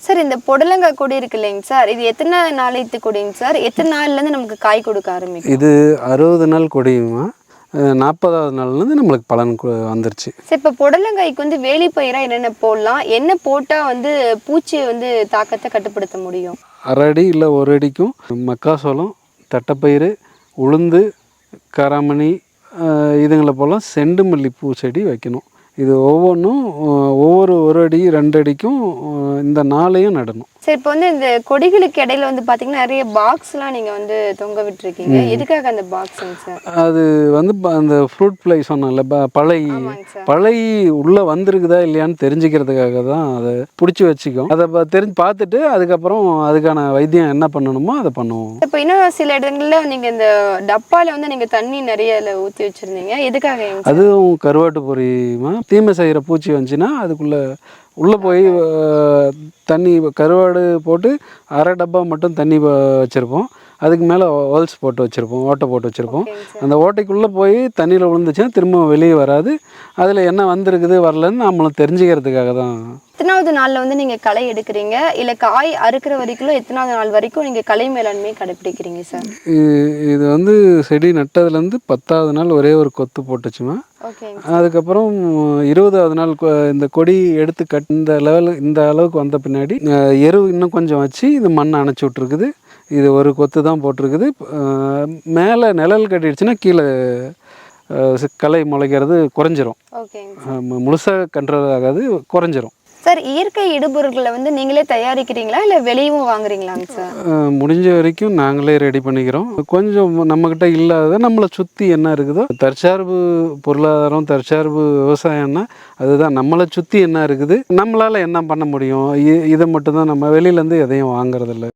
Sir இந்த புடலங்காய் கொடி இருக்கு இல்லைங்க சார், இது எத்தனை நாளைத்து கொடிங்க சார்? எத்தனை நாள்லேருந்து நமக்கு காய் கொடுக்க ஆரம்பிக்கும்? இது 60 நாள் கொடியுமா, 40வது நாள்லேருந்து நம்மளுக்கு பலன் வந்துருச்சு. சார் இப்போ புடலங்காய்க்கு வந்து வேலிப்பயிராக என்னென்ன போடலாம், என்ன போட்டால் வந்து பூச்சியை வந்து தாக்கத்தை கட்டுப்படுத்த முடியும்? அரை அடி இல்லை 1 அடிக்கும் மக்காசோளம், தட்டைப்பயிறு, உளுந்து, கராமணி இதுங்களை போல் செண்டு மல்லிப்பூ செடி வைக்கணும். இது ஒவ்வொன்றும் ஒவ்வொரு 1 அடி 2 அடிக்கும் இந்த நாளையும் நடணும். சரி, இப்போ வந்து இந்த கொடிகளுக்கு இடையில வந்து பார்த்தீங்கன்னா நிறைய பாக்ஸ்லாம் நீங்கள் வந்து தொங்க விட்டுருக்கீங்க. எதுக்காக அந்த பாக்ஸுங்க சார்? அது வந்து அந்த ஃப்ரூட் ஃப்ளை சொன்னால பழை உள்ளே வந்திருக்குதா இல்லையான்னு தெரிஞ்சுக்கிறதுக்காக தான் அதை பிடிச்சி வச்சுக்கும். அதை பார்த்துட்டு அதுக்கப்புறம் அதுக்கான வைத்தியம் என்ன பண்ணணுமோ அதை பண்ணுவோம். இப்போ இன்னும் சில இடங்களில் நீங்கள் இந்த டப்பாவில் வந்து நீங்கள் தண்ணி நிறைய ஊற்றி வச்சுருந்தீங்க, எதுக்காக? அதுவும் கருவாட்டு பொரியுமா, தீமை செய்கிற பூச்சி வந்துச்சுன்னா அதுக்குள்ளே உள்ளே போய் தண்ணி கருவாடு போட்டு அரை டப்பா மட்டும் தண்ணி வச்சுருப்போம். அதுக்கு மேலே ஹோல்ஸ் போட்டு வச்சுருப்போம், ஓட்டை போட்டு வச்சுருப்போம். அந்த ஓட்டைக்குள்ளே போய் தண்ணியில் விழுந்துச்சுன்னா திரும்ப வெளியே வராது. அதில் என்ன வந்திருக்குது வரலன்னு நம்மளும் தெரிஞ்சுக்கிறதுக்காக தான். எத்தனாவது நாளில் வந்து நீங்கள் களை எடுக்கிறீங்க, இல்லை காய் அறுக்கிற வரைக்கும் எத்தனாவது நாள் வரைக்கும் நீங்கள் களை மேலாண்மை கடைப்பிடிக்கிறீங்க சார்? இது வந்து செடி நட்டதுலேருந்து 10வது நாள் ஒரே ஒரு கொத்து போட்டுச்சுமா. அதுக்கப்புறம் 20வது நாள் இந்த கொடி எடுத்து இந்த அளவுக்கு வந்த பின்னாடி எரு இன்னும் கொஞ்சம் வச்சு இது மண்ணை அணைச்சி விட்ருக்குது. இது ஒரு கொத்து தான் போட்டிருக்குது. மேலே நிழல் கட்டிடுச்சுன்னா கீழே களை முளைக்கிறது குறைஞ்சிரும். முழுசாக கண்ட்ரோல் ஆகாது, குறைஞ்சிரும். சார், இயற்கை இடுபொருட்களை வந்து நீங்களே தயாரிக்கிறீங்களா இல்லை வெளியும் வாங்குறீங்களாங்க சார்? முடிஞ்ச வரைக்கும் நாங்களே ரெடி பண்ணிக்கிறோம். கொஞ்சம் நம்மக்கிட்ட இல்லாத நம்மளை சுற்றி என்ன இருக்குதோ, தற்சார்பு பொருளாதாரம், தற்சார்பு விவசாயம்னா அதுதான். நம்மளை சுற்றி என்ன இருக்குது, நம்மளால் என்ன பண்ண முடியும், இதை மட்டும்தான். நம்ம வெளியிலேருந்து எதையும் வாங்குறதில்ல.